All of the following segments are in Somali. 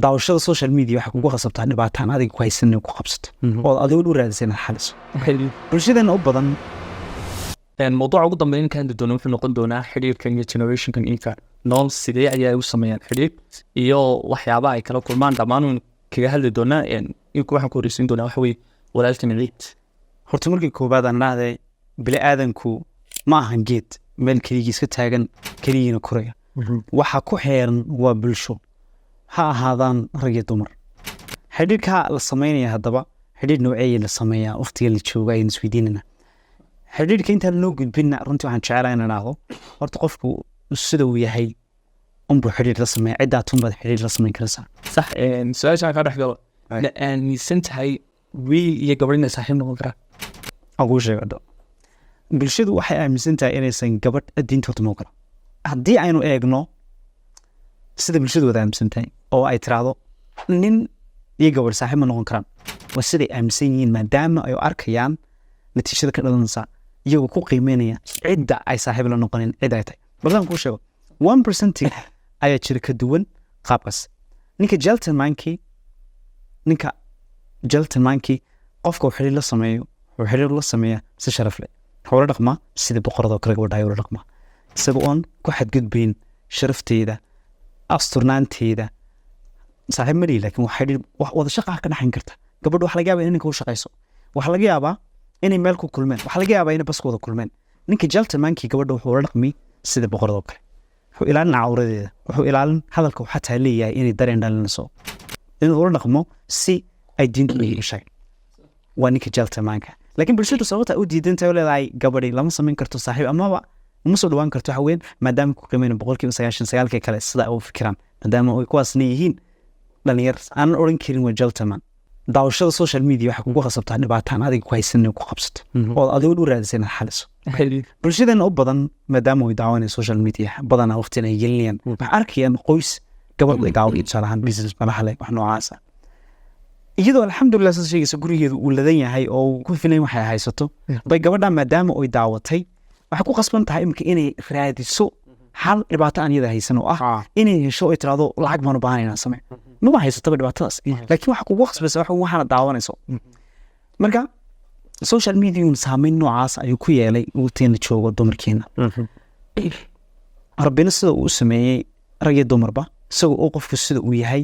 daawashada social media waxa kugu qasabtaa dhibaataan adiga ku haysan ku qabsato oo adigu u raadsan xalis bulshadana u badan موضوع ugu dambeyn kan doonaa wuxuu noqon doonaa xiriirka iyo generationkan inka nool sidee ayay u sameeyaan xiriir iyo waxyaabaha ay kala kulmaan dhamaan kaga hadli doonaa in waxaan ku horeysiin doonaa waxa weeye walaalkan ciid horta markii koobaad aan dhahday bili aadanku ma ahan geed meel kaligiis ka taagan kaligiina koraya waxa ku xeeran waa bulsho ha ahaadaan rag iyo dumar xiriirka la sameeynaya hadaba xiriir nooceey la sameeyaa waqtiga la joogo ay isweydiinana xiriirka inta loo gudbina runtii waxaan jecelahay inaan aado horta qofku sida uu yahay umbu xiriir la sameeyaa cid aad tunbad xiriir la sameyn karaysaa صح سؤال ka dhaxgalo nisantahay wiil iyo gabadhina saaxiib noqon kara ugu sheegado bulshadu waxay aaminsan tahay inaysan gabadh diintooda noqon karo haddii aynu eegno sida bulshadu wada aaminsan tahay oo ay tiraahdo nin iyo gabadh saaxiib ma noqon karaan waa siday aaminsan yihiin maadaama ay arkayaan natiijada ka dhalanaysa iyagoo ku qiimeynaya cidda ay saaxiib la noqonin cid ay tahay balan ku sheego 1% ayaa jira ka duwan qaabkaas ninka gentlemanki qofka xiriir la sameeyo oo xiriir la sameeyaa si sharaf leh hore dhaqma sida boqorada kale gabadha ay dhaqma isagoo aan ku xadgudbayn sharafteeda asturnaanteeda saaxiib ma laakiin waxa xiriir wada shaqo ka dhaxayn karta gabadhu wax laga yaabaa inay ku shaqayso wax laga yaabaa inay meel ku kulmeen wax laga yaabaa inay bas wada kulmeen ninka gentlemanki gabadha wuxuu la dhaqmi sida boqorada kale wuxuu ilaalin awradeeda wuxuu ilaalin hadalka waxa taa leeyahay inay dareen dhalinayso inuu la dhaqmo si ay diintu u yeeshay waa ninka gentlemanka laakiin bulshadu sababta u diidantahay leedahay gabadhi lama sameyn karto saaxiib amaba uma soo dhawaan karto haween maadaama ku qiimeeyeen 99% kale sida ay u fikiraan maadaama ay kuwaas leeyihiin dhalinyar aan oran karin waa gentleman daawashada social media waxa kugu qasabtaa dhibaataan adiga ku haysan ku qabsato oo adigu u raadsan xalis bulshadana u badan maadaama ay daawanayaan social media badana waqtiga ay gelinayaan waxa arkayaan qoys gabadh ay gaaw insaarahan business malaha wax noocaas iyadoo alxamdulillah soo sheegaysa gurigeedu uu ladan yahay oo ku filan waxay haysato bay gabadha maadaama ay daawatay waxa ku qasban tahay imka inay raadiso hal dhibaato aan iyada haysan oo ah inay hesho ay tiraado lacag ma baahanayna samee ma haysato dhibaatadaas laakiin waxa kugu qasbaysa waxana daawanayso marka social media saameyn noocaas ayuu ku yeelay waqtiga joogo dumarkeena rabbina sida uu sameeyay rag iyo dumarba isagoo oo qofku sida uu yahay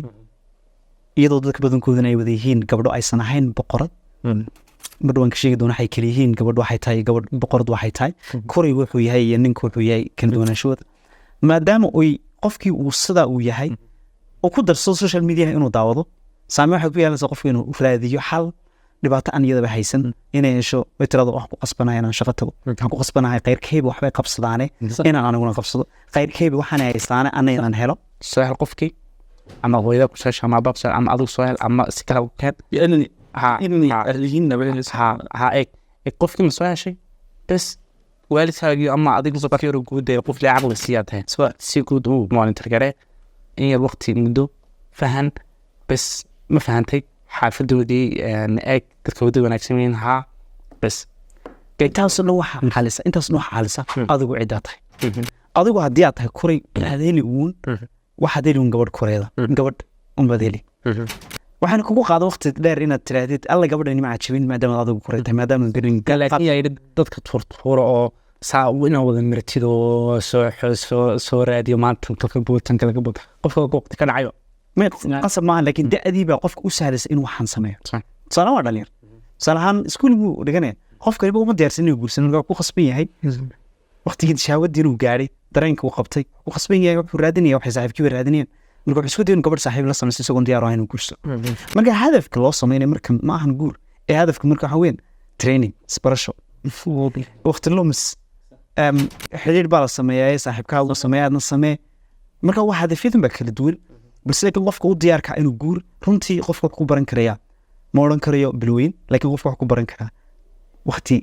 iyadoo dadka badankoodana ay wada yihiin gabadho aysan ahayn boqorad badwan ka sheegi doona waxay kala yihiin gabadh waxay tahay gabadh boqorad waxay tahay koray wuxuu yahay iyo ninku wuxuu yahay kala duwanaanshood maadaama uu qofkii uu sida uu yahay oo ku darso social media inuu daawado saameyn waxa ku yeelanaysa qofku inuu raadiyo xal dhibaato aan iyada haysan inay hesho way tirado wax ku qasbanahay inaan shaqo tago waxaan ku qasbanahay qayrkayba waxbay qabsadaane inaan aniguna qabsado qayrkayba waxaan haystaane anaynan helo soo hel qofkii ama hooyada ku soo ama babsa ama adigu soo hel ama si kala u kaad inay ahlihiin nabadeed qofkii ma soo heshay bas waalidkaagii ama adigu soo bakiro guud ee qof la aqal siyaadeen si guud uu monitor garee in yar waqti muddo fahan bas ma fahantay xaafadoodii eeg dadka wada wanaagsan yihiin bas intaas loo xalisa adigu ciida tahay adigu haddii aad tahay koray adeeli uun waxa deeli uun gabadh koreeda gabadh umbadeli waxaan kugu qaado waqti dheer inaad tiraadid alla gabadhani ma caajibin maadaama adigu koreetay maadaama garin laakiin ay dadka turtuuro oo saa inaa wada martido soo raadiyo maanta dadka buutan kala gabadh qofka waqti ka dhacayo qasab maahan laakiin da'dii baa qofka u sahlaysa inuu waxaan sameeyo tusaale waa dhalinyar tusaale ahaan iskuul buu dhiganaya qofka ribo uma diyaarsan inuu guursan markaa ku khasban yahay waqtigii shahwadii inuu gaadhay dareenka uu qabtay uu khasban yahay wuxuu raadinaya waxay saaxiibkii raadinayaan marka wuxuu isku dayin gabadh saaxiib la samaysa isagoon diyaar ahayn inuu guurso marka hadafka loo sameynay marka ma ahan guur ee hadafka marka waxa weyn training isbarasho waqti lumis xiriir baa la sameeyaa saaxiibkaa uu sameeyaa adna samee marka waxa hadafyadan baa kala duwan balse qofka u diyaarka inuu guur runtii qofka ku baran karaya ma oran karayo bilweyn laakiin qofka wax ku baran karaa waqti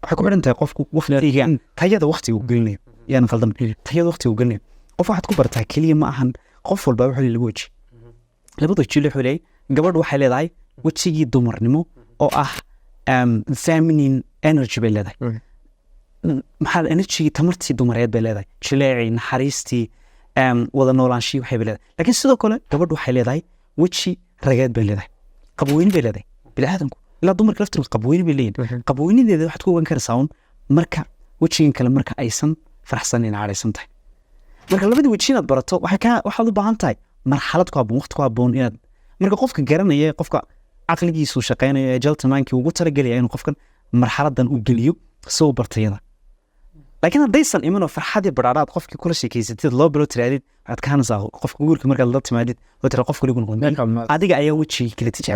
waxa ku xiran tahay qofku waqtiga tayada waqtiga uu gelinayo yaan qaldan tayada waqtiga uu gelinayo qof waxaad ku bartaa kaliya ma ahan qof walba wuxuu leeyahay waji labada jil wuxuu leeyahay gabadh waxay leedahay wajigii dumarnimo oo ah feminine energy bay leedahay maxaa energy tamartii dumareed bay leedahay jileeci naxariistii wada noolaanshihi waxay leedahay laakiin sidoo kale gabadhu waxay leedahay weji rageed bay leedahay qabweyni bay leedahay bini'aadanku ilaa dumarka laftirkood qabweyni bay leeyihin qabweynideeda waxaad ku ogaan karaysaa un marka wejigan kale marka aysan faraxsanayn cadhaysan tahay marka labadii weji inaad barato waxaad u baahan tahay marxalad ku habboon waqti ku habboon inaad marka qofka garanaya qofka caqligiisu shaqeynayo ee gentlemaankii ugu talagelaya inuu qofkan marxaladan u geliyo soo bartayada laakiin haddaysan imanoo farxadii badhaadhaad qofkii kula sheekeysatid loo bilo tiraadid waxaad kahanaysaa qofka guurka markaad la timaadid oo tira qofka ligu noqon adiga ayaa wejigii kala tijaabay